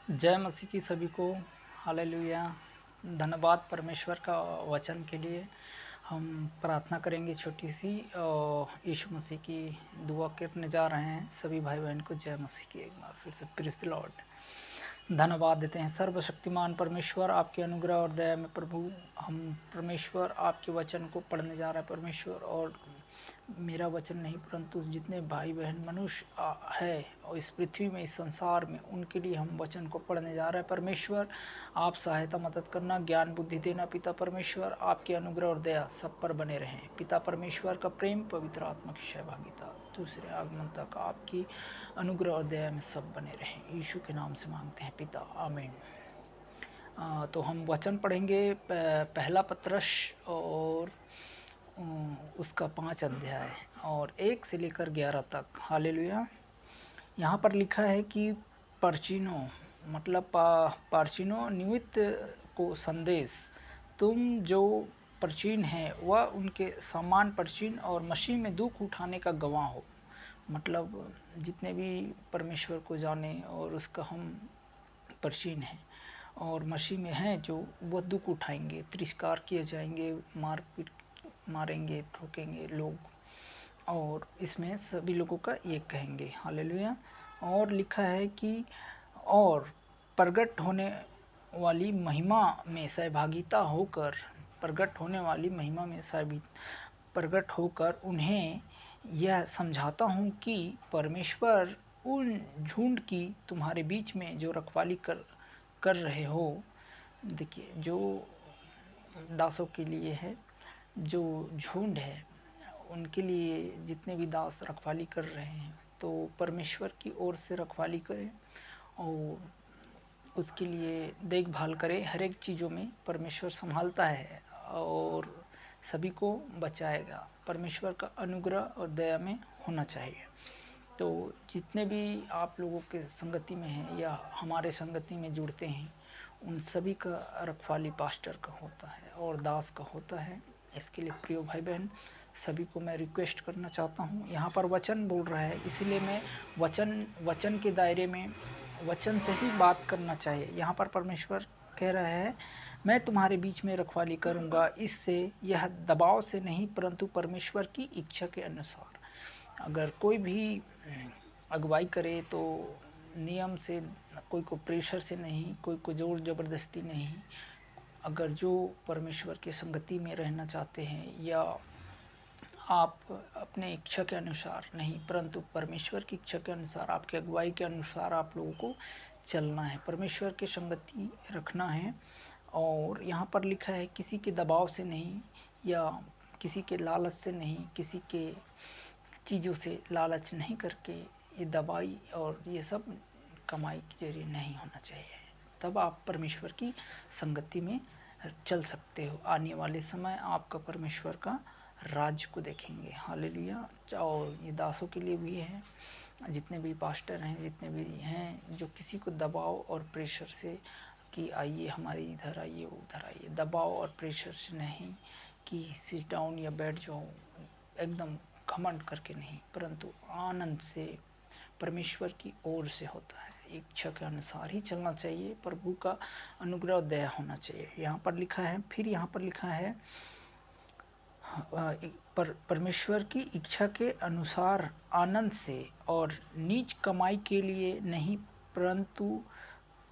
जय मसीह की सभी को। हालेलुया। धन्यवाद परमेश्वर का वचन के लिए। हम प्रार्थना करेंगे छोटी सी और यीशु मसीह की दुआ करने जा रहे हैं। सभी भाई बहन को जय मसीह की एक बार फिर से प्रेज़ द लॉर्ड। धन्यवाद देते हैं सर्वशक्तिमान परमेश्वर, आपके अनुग्रह और दया में प्रभु। हम परमेश्वर आपके वचन को पढ़ने जा रहे हैं परमेश्वर, और मेरा वचन नहीं परंतु जितने भाई बहन मनुष्य है और इस पृथ्वी में, इस संसार में, उनके लिए हम वचन को पढ़ने जा रहे हैं परमेश्वर। आप सहायता मदद करना, ज्ञान बुद्धि देना पिता परमेश्वर। आपके अनुग्रह और दया सब पर बने रहें पिता परमेश्वर। का प्रेम, पवित्र आत्मा की सहभागिता दूसरे आगमन तक आपकी अनुग्रह और दया में सब बने रहें। यीशु के नाम से मांगते हैं पिता, आमीन। तो हम वचन पढ़ेंगे पहला पत्रस और उसका 5 अध्याय और 1 से लेकर 11 तक। हालेलुया। यहाँ पर लिखा है कि परचिनो मतलब पार्चिनो निमित्त को संदेश, तुम जो प्राचीन हैं वह उनके समान प्राचीन और मसीह में दुख उठाने का गवाह हो। मतलब जितने भी परमेश्वर को जाने और उसका हम प्राचीन हैं और मसीह में हैं, जो वह दुख उठाएंगे, तिरस्कार किए जाएंगे, मारेंगे, ठोकेंगे लोग, और इसमें सभी लोगों का एक कहेंगे। हालेलुया। और लिखा है कि और प्रगट होने वाली महिमा में सहभागिता होकर, प्रगट होने वाली महिमा में प्रगट होकर उन्हें यह समझाता हूँ कि परमेश्वर उन झुंड की तुम्हारे बीच में जो रखवाली कर रहे हो। देखिए, जो दासों के लिए है, जो झुंड है उनके लिए जितने भी दास रखवाली कर रहे हैं, तो परमेश्वर की ओर से रखवाली करें और उसके लिए देखभाल करें। हर एक चीज़ों में परमेश्वर संभालता है और सभी को बचाएगा। परमेश्वर का अनुग्रह और दया में होना चाहिए। तो जितने भी आप लोगों के संगति में हैं या हमारे संगति में जुड़ते हैं, उन सभी का रखवाली पास्टर का होता है और दास का होता है। इसके लिए प्रिय भाई बहन सभी को मैं रिक्वेस्ट करना चाहता हूँ। यहाँ पर वचन बोल रहा है, इसलिए मैं वचन के दायरे में वचन से ही बात करना चाहिए। यहाँ पर परमेश्वर कह रहा है, मैं तुम्हारे बीच में रखवाली करूँगा, इससे यह दबाव से नहीं परंतु परमेश्वर की इच्छा के अनुसार। अगर कोई भी अगुवाई करे तो नियम से, कोई को प्रेशर से नहीं, कोई को जोर ज़बरदस्ती नहीं। अगर जो परमेश्वर की संगति में रहना चाहते हैं, या आप अपने इच्छा के अनुसार नहीं परंतु परमेश्वर की इच्छा के अनुसार, आपके अगुवाई के अनुसार आप लोगों को चलना है, परमेश्वर की संगति रखना है। और यहाँ पर लिखा है, किसी के दबाव से नहीं या किसी के लालच से नहीं, किसी के चीज़ों से लालच नहीं करके ये दवाई और ये सब कमाई के जरिए नहीं होना चाहिए। तब आप परमेश्वर की संगति में चल सकते हो। आने वाले समय आपका परमेश्वर का राज्य को देखेंगे। हालेलुया। और ये दासों के लिए भी है, जितने भी पास्टर हैं, जितने भी हैं, जो किसी को दबाव और प्रेशर से कि आइए हमारे इधर आइए, उधर आइए, दबाव और प्रेशर से नहीं कि सिट डाउन या बैठ जाओ, एकदम घमंड करके नहीं, परंतु आनंद से परमेश्वर की ओर से होता है। इच्छा के अनुसार ही चलना चाहिए, प्रभु का अनुग्रह दया होना चाहिए। यहाँ पर लिखा है, फिर यहाँ पर लिखा है परमेश्वर की इच्छा के अनुसार आनंद से और नीच कमाई के लिए नहीं परंतु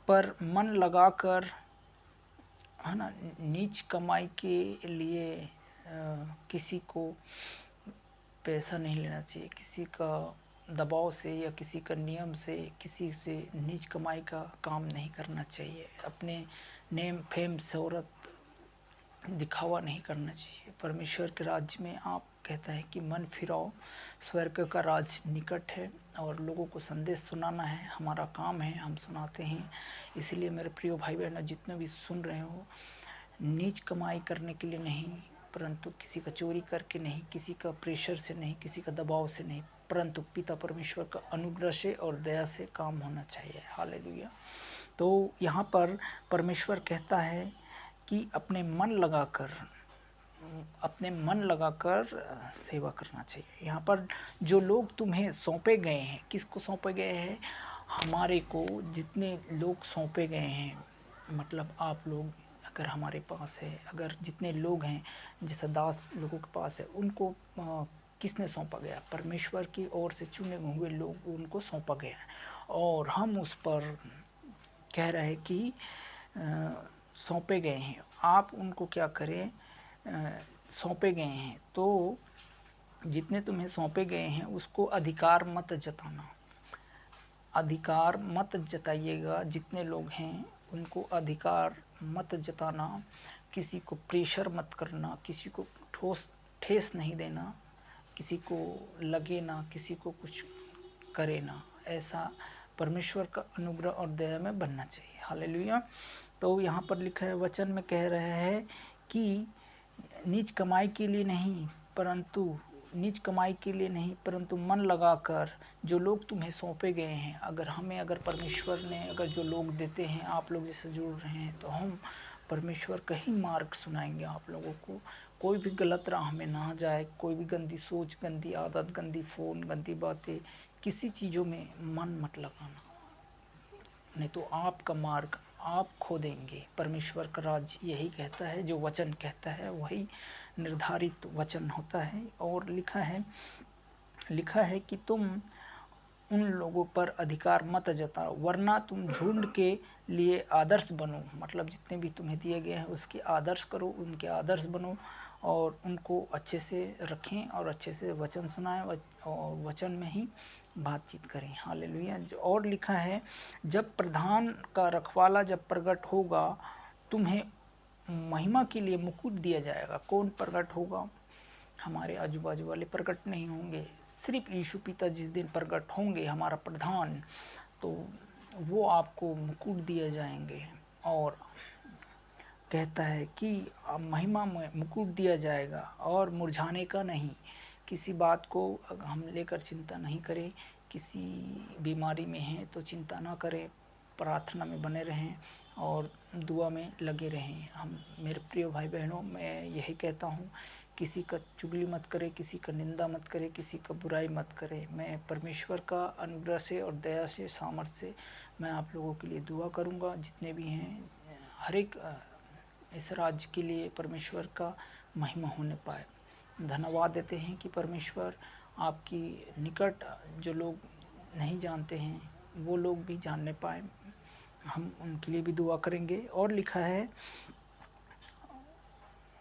पर मन लगाकर, है ना, नीच कमाई के लिए किसी को पैसा नहीं लेना चाहिए, किसी का दबाव से या किसी का नियम से, किसी से नीच कमाई का काम नहीं करना चाहिए। अपने नेम फेम शोहरत दिखावा नहीं करना चाहिए। परमेश्वर के राज्य में आप कहता है कि मन फिराओ, स्वर्ग का राज निकट है, और लोगों को संदेश सुनाना है, हमारा काम है, हम सुनाते हैं। इसलिए मेरे प्रिय भाई बहन जितने भी सुन रहे हो, नीच कमाई करने के लिए नहीं, परंतु किसी का चोरी करके नहीं, किसी का प्रेशर से नहीं, किसी का दबाव से नहीं, परंतु पिता परमेश्वर का अनुग्रह से और दया से काम होना चाहिए। हालेलुया। तो यहाँ पर परमेश्वर कहता है कि अपने मन लगाकर सेवा करना चाहिए। यहाँ पर जो लोग तुम्हें सौंपे गए हैं, किसको सौंपे गए हैं? हमारे को जितने लोग सौंपे गए हैं, मतलब आप लोग अगर हमारे पास है, अगर जितने लोग हैं, जैसे 10 लोगों के पास है, उनको किसने सौंपा गया? परमेश्वर की ओर से चुने हुए लोग, उनको सौंपा गया है। और हम उस पर कह रहे हैं कि सौंपे गए हैं। आप उनको क्या करें? सौंपे गए हैं तो जितने तुम्हें सौंपे गए हैं उसको अधिकार मत जताना। अधिकार मत जताइएगा। जितने लोग हैं उनको अधिकार मत जताना। किसी को प्रेशर मत करना, किसी को ठेस नहीं देना, किसी को लगे ना, किसी को कुछ करे ना। ऐसा परमेश्वर का अनुग्रह और दया में बनना चाहिए। हालेलुया। तो यहाँ पर लिखा है, वचन में कह रहे हैं कि नीच कमाई के लिए नहीं, परंतु मन लगाकर जो लोग तुम्हें सौंपे गए हैं, अगर परमेश्वर ने अगर जो लोग देते हैं, आप लोग जैसे जुड़ रहे हैं, तो हम परमेश्वर का ही मार्ग सुनाएंगे आप लोगों को। कोई भी गलत राह में ना जाए, कोई भी गंदी सोच, गंदी आदत, गंदी फ़ोन, गंदी बातें, किसी चीज़ों में मन मत लगाना, नहीं तो आपका मार्ग आप खो देंगे। परमेश्वर का राज्य यही कहता है, जो वचन कहता है वही निर्धारित वचन होता है। और लिखा है कि तुम उन लोगों पर अधिकार मत जताओ, वरना तुम झुंड के लिए आदर्श बनो। मतलब जितने भी तुम्हें दिए गए हैं उसके आदर्श करो, उनके आदर्श बनो और उनको अच्छे से रखें और अच्छे से वचन सुनाएं और वचन में ही बातचीत करें। हालेलुया। और लिखा है, जब प्रधान का रखवाला जब प्रकट होगा, तुम्हें महिमा के लिए मुकुट दिया जाएगा। कौन प्रकट होगा? हमारे आजू बाजू वाले प्रकट नहीं होंगे, सिर्फ यीशु पिता जिस दिन प्रकट होंगे, हमारा प्रधान, तो वो आपको मुकुट दिए जाएंगे। और कहता है कि महिमा में मुकुट दिया जाएगा और मुरझाने का नहीं। किसी बात को हम लेकर चिंता नहीं करें। किसी बीमारी में हैं तो चिंता ना करें, प्रार्थना में बने रहें और दुआ में लगे रहें। हम मेरे प्रिय भाई बहनों, मैं यही कहता हूँ, किसी का चुगली मत करें, किसी का निंदा मत करें, किसी का बुराई मत करें। मैं परमेश्वर का अनुग्रह से और दया से, सामर्थ्य से मैं आप लोगों के लिए दुआ करूँगा, जितने भी हैं। हर एक इस राज्य के लिए परमेश्वर का महिमा होने पाए। धन्यवाद देते हैं कि परमेश्वर आपकी निकट जो लोग नहीं जानते हैं वो लोग भी जानने पाए। हम उनके लिए भी दुआ करेंगे। और लिखा है,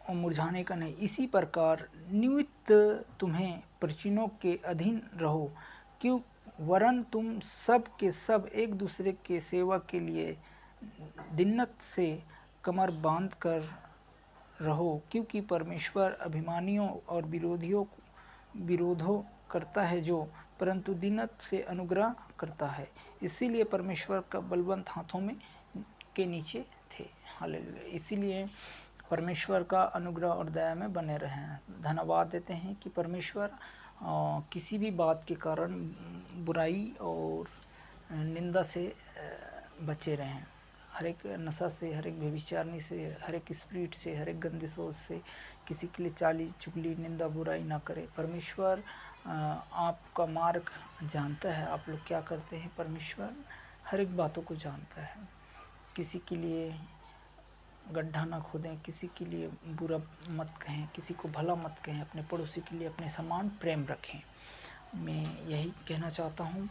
और मुरझाने का नहीं, इसी प्रकार नियुक्त तुम्हें परिचिनों के अधीन रहो, क्यों वरन तुम सब के सब एक दूसरे के सेवा के लिए दिन्नत से कमर बांध कर रहो, क्योंकि परमेश्वर अभिमानियों और विरोधों करता है जो, परंतु दीनत से अनुग्रह करता है। इसीलिए परमेश्वर का बलवंत हाथों में के नीचे थे। हालेलुया। इसीलिए परमेश्वर का अनुग्रह और दया में बने रहें। धन्यवाद देते हैं कि परमेश्वर किसी भी बात के कारण बुराई और निंदा से बचे रहें। हर एक नशा से, हर एक व्यभिचारणी से, हर एक स्पिरिट से, हर एक गंदे सोच से किसी के लिए चाली चुगली निंदा बुराई ना करे। परमेश्वर आपका मार्ग जानता है, आप लोग क्या करते हैं। परमेश्वर हर एक बातों को जानता है। किसी के लिए गड्ढा ना खोदें, किसी के लिए बुरा मत कहें, किसी को भला मत कहें, अपने पड़ोसी के लिए अपने समान प्रेम रखें। मैं यही कहना चाहता हूँ।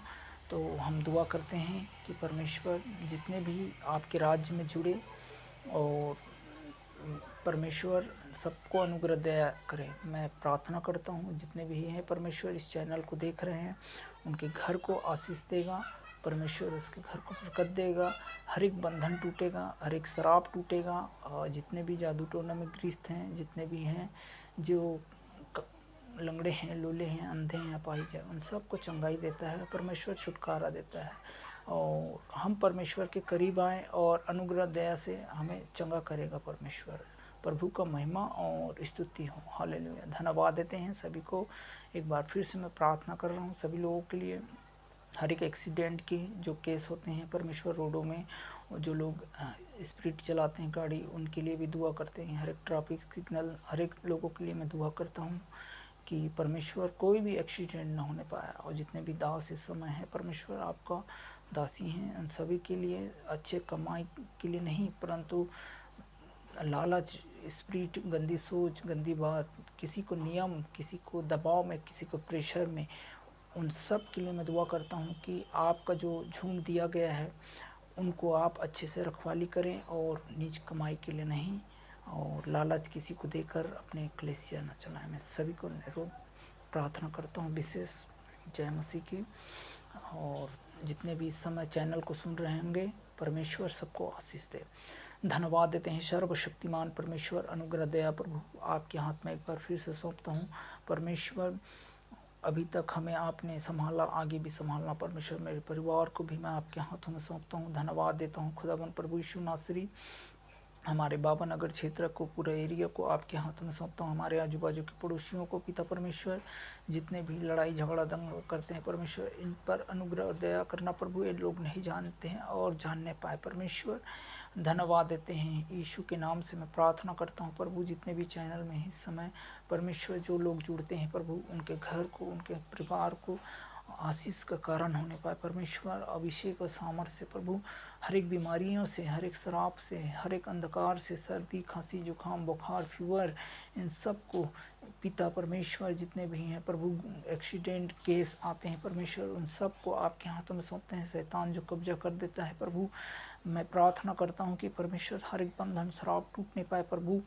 तो हम दुआ करते हैं कि परमेश्वर जितने भी आपके राज्य में जुड़े और परमेश्वर सबको अनुग्रह दया करें। मैं प्रार्थना करता हूँ जितने भी हैं परमेश्वर इस चैनल को देख रहे हैं, उनके घर को आशीष देगा परमेश्वर, उसके घर को बरकत देगा। हर एक बंधन टूटेगा, हर एक शराब टूटेगा। और जितने भी जादू टोना में गृहस्थ हैं, जितने भी हैं जो लंगड़े हैं, लूले हैं, अंधे हैं, अपाहिज हैं, उन सबको चंगाई देता है परमेश्वर, छुटकारा देता है। और हम परमेश्वर के करीब आएँ और अनुग्रह दया से हमें चंगा करेगा परमेश्वर। प्रभु का महिमा और स्तुति हो। हालेलुया। धन्यवाद देते हैं सभी को। एक बार फिर से मैं प्रार्थना कर रहा हूँ सभी लोगों के लिए। हर एक एक्सीडेंट की जो केस होते हैं परमेश्वर रोडों में, जो लोग स्पीड चलाते हैं गाड़ी, उनके लिए भी दुआ करते हैं। हर एक ट्रैफिक सिग्नल, हर एक लोगों के लिए मैं दुआ करता हूँ कि परमेश्वर कोई भी एक्सीडेंट ना होने पाए। और जितने भी दास इस समय है परमेश्वर आपका दासी हैं, उन सभी के लिए अच्छे कमाई के लिए नहीं, परंतु लालच, स्प्रिट, गंदी सोच, गंदी बात, किसी को नियम, किसी को दबाव में, किसी को प्रेशर में, उन सब के लिए मैं दुआ करता हूँ कि आपका जो झूम दिया गया है उनको आप अच्छे से रखवाली करें और निज कमाई के लिए नहीं और लालच किसी को देकर अपने कलीसिया न चलाएं। मैं सभी को निरोध प्रार्थना करता हूँ विशेष जय मसीह की। और जितने भी इस समय चैनल को सुन रहे होंगे, परमेश्वर सबको आशीष दे। धन्यवाद देते हैं सर्वशक्तिमान परमेश्वर, अनुग्रह दया प्रभु आपके हाथ में एक बार फिर से सौंपता हूँ परमेश्वर। अभी तक हमें आपने संभाला, आगे भी संभालना परमेश्वर। मेरे परिवार को भी मैं आपके हाथों में सौंपता हूँ। धन्यवाद देता हूँ खुदावन प्रभु यीशु नासरी, हमारे बाबा नगर क्षेत्र को, पूरे एरिया को आपके हाथों में सौंपता हूँ। हमारे आजू बाजू के पड़ोसियों को पिता परमेश्वर, जितने भी लड़ाई झगड़ा दंगा करते हैं परमेश्वर, इन पर अनुग्रह दया करना प्रभु। ये लोग नहीं जानते हैं और जानने पाए परमेश्वर। धन्यवाद देते हैं यीशु के नाम से मैं प्रार्थना करता हूँ प्रभु। जितने भी चैनल में इस समय परमेश्वर जो लोग जुड़ते हैं प्रभु, उनके घर को, उनके परिवार को आशीष का कारण होने पाए परमेश्वर। अभिषेक और सामर्थ्य प्रभु, हर एक बीमारियों से, हर एक शराब से, हर एक अंधकार से, सर्दी खांसी जुकाम बुखार फीवर, इन सब को पिता परमेश्वर, जितने भी हैं प्रभु एक्सीडेंट केस आते हैं परमेश्वर, उन सब को आपके हाथों में सौंपते हैं। शैतान जो कब्जा कर देता है प्रभु, मैं प्रार्थना करता हूँ कि परमेश्वर हर एक बंधन शराब टूट नहीं पाए प्रभु।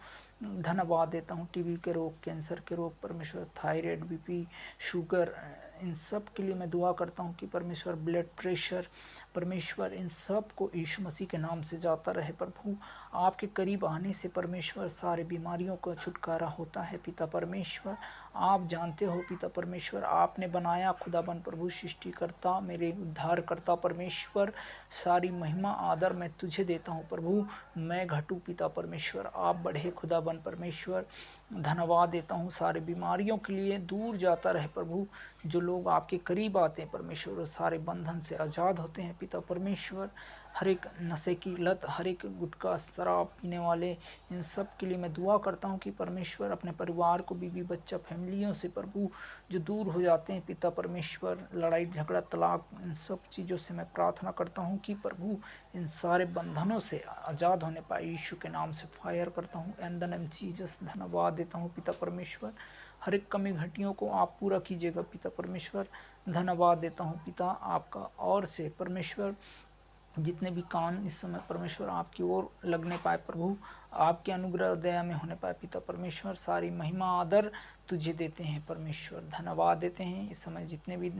धन्यवाद देता हूँ टीबी के रोग, कैंसर के रोग परमेश्वर, थायराइड, बीपी, शुगर, इन सब के लिए मैं दुआ करता हूँ कि परमेश्वर ब्लड प्रेशर परमेश्वर, इन सब को यीशु मसीह के नाम से जाता रहे प्रभु। आपके करीब आने से परमेश्वर सारे बीमारियों का छुटकारा होता है पिता परमेश्वर। आप जानते हो पिता परमेश्वर, आपने बनाया खुदाबन प्रभु सृष्टिकर्ता, मेरे उद्धारकर्ता परमेश्वर। सारी महिमा आदर मैं तुझे देता हूँ प्रभु। मैं घटू पिता परमेश्वर, आप बढ़े खुदाबन परमेश्वर। धन्यवाद देता हूँ सारे बीमारियों के लिए, दूर जाता रहे प्रभु। जो लोग आपके करीब आते हैं परमेश्वर, वो सारे बंधन से आज़ाद होते हैं पिता परमेश्वर। हर एक नशे की लत, हर एक गुटखा शराब पीने वाले, इन सब के लिए मैं दुआ करता हूँ कि परमेश्वर अपने परिवार को, बीवी बच्चा, फैमिलियों से प्रभु जो दूर हो जाते हैं पिता परमेश्वर, लड़ाई झगड़ा तलाक, इन सब चीज़ों से मैं प्रार्थना करता हूँ कि प्रभु इन सारे बंधनों से आज़ाद होने पाए। यीशु के नाम से फायर करता हूँ, इन द नेम जीसस। धन्यवाद देता हूँ पिता परमेश्वर, हर एक कमी घटियों को आप पूरा कीजिएगा पिता परमेश्वर। धन्यवाद देता हूँ पिता आपका और से परमेश्वर। जितने भी कान इस समय परमेश्वर आपकी ओर लगने पाए प्रभु, आपके अनुग्रह दया में होने पाए पिता परमेश्वर। सारी महिमा आदर तुझे देते हैं परमेश्वर। धन्यवाद देते हैं इस समय जितने भी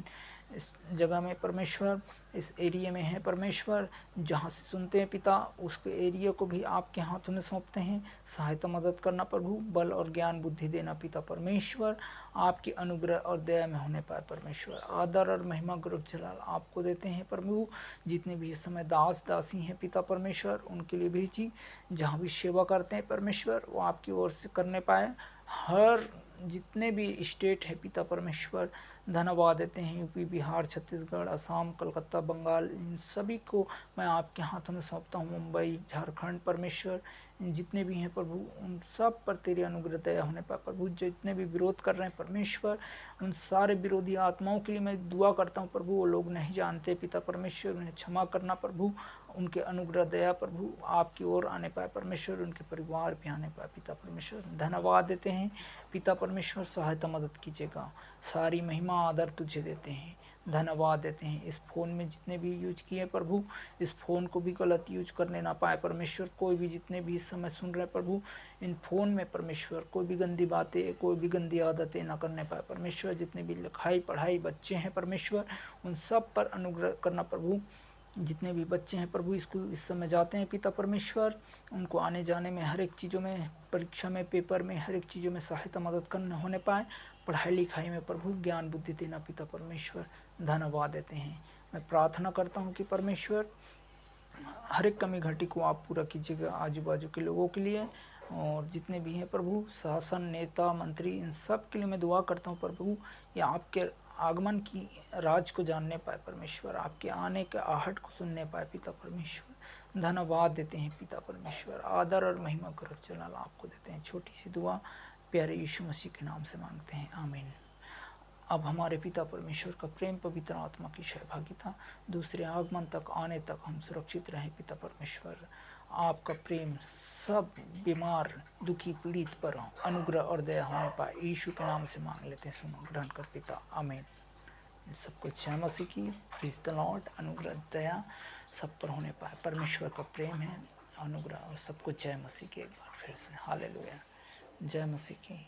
इस जगह में परमेश्वर, इस एरिया में है परमेश्वर, जहाँ से सुनते हैं पिता, उसके एरिया को भी आपके हाथों में सौंपते हैं। सहायता मदद करना प्रभु, बल और ज्ञान बुद्धि देना पिता परमेश्वर। आपके अनुग्रह और दया में होने पाए परमेश्वर। आदर और महिमा गौरव जलाल आपको देते हैं प्रभु। जितने भी इस समय दास दासी हैं पिता परमेश्वर, उनके लिए भेजी, जहाँ भी सेवा करते हैं परमेश्वर, वो आपकी ओर से करने पाए। हर जितने भी स्टेट है पिता परमेश्वर, धन्यवाद देते हैं। यूपी, बिहार, छत्तीसगढ़, असम, कलकत्ता, बंगाल, इन सभी को मैं आपके हाथों में सौंपता हूँ। मुंबई, झारखंड परमेश्वर, जितने भी हैं प्रभु, उन सब पर तेरी अनुग्रह दया होने पर प्रभु। जो जितने भी विरोध कर रहे हैं परमेश्वर, उन सारे विरोधी आत्माओं के लिए मैं दुआ करता हूँ प्रभु। वो लोग नहीं जानते पिता परमेश्वर, उन्हें क्षमा करना प्रभु। उनके अनुग्रह दया प्रभु आपकी ओर आने पाए परमेश्वर, उनके परिवार भी आने पाए पिता परमेश्वर। धन्यवाद देते हैं पिता परमेश्वर, सहायता मदद कीजिएगा। सारी महिमा आदर तुझे देते हैं, धन्यवाद देते हैं। इस फ़ोन में जितने भी यूज किए प्रभु, इस फ़ोन को भी गलत यूज करने ना पाए परमेश्वर। कोई भी जितने भी इस समय सुन रहे प्रभु, इन फ़ोन में परमेश्वर कोई भी गंदी बातें, कोई भी गंदी आदतें ना करने पाए परमेश्वर। जितने भी लिखाई पढ़ाई बच्चे हैं परमेश्वर, उन सब पर अनुग्रह करना प्रभु। जितने भी बच्चे हैं प्रभु स्कूल इस समय जाते हैं पिता परमेश्वर, उनको आने जाने में, हर एक चीज़ों में, परीक्षा में, पेपर में, हर एक चीज़ों में सहायता मदद करने होने पाए। पढ़ाई लिखाई में प्रभु ज्ञान बुद्धि देना पिता परमेश्वर। धन्यवाद देते हैं। मैं प्रार्थना करता हूँ कि परमेश्वर हर एक कमी घटी को आप पूरा कीजिएगा आजू बाजू के लोगों के लिए। और जितने भी हैं प्रभु शासन, नेता, मंत्री, इन सब के लिए मैं दुआ करता हूँ प्रभु। ये आपके आगमन की राज को जानने पाए परमेश्वर, आपके आने के आहट को सुनने पाए पिता परमेश्वर। धन्यवाद देते हैं पिता परमेश्वर, आदर और महिमा गौरव जलाल आपको देते हैं। छोटी सी दुआ प्यारे यीशु मसीह के नाम से मांगते हैं, आमीन। अब हमारे पिता परमेश्वर का प्रेम, पवित्र आत्मा की सहभागिता, दूसरे आगमन तक आने तक हम सुरक्षित रहें। पिता परमेश्वर, आपका प्रेम सब बीमार, दुखी, पीड़ित पर अनुग्रह और दया होने पाए। यीशु के नाम से मांग लेते हैं, सुनो ग्रहण कर पिता, आमीन। सबको जय मसीह की, प्रेज़ द लॉर्ड। अनुग्रह दया सब पर होने पाए। परमेश्वर का प्रेम है, अनुग्रह, और सबको जय मसीह की एक बार फिर से। हालेलुया, जय मसीह की।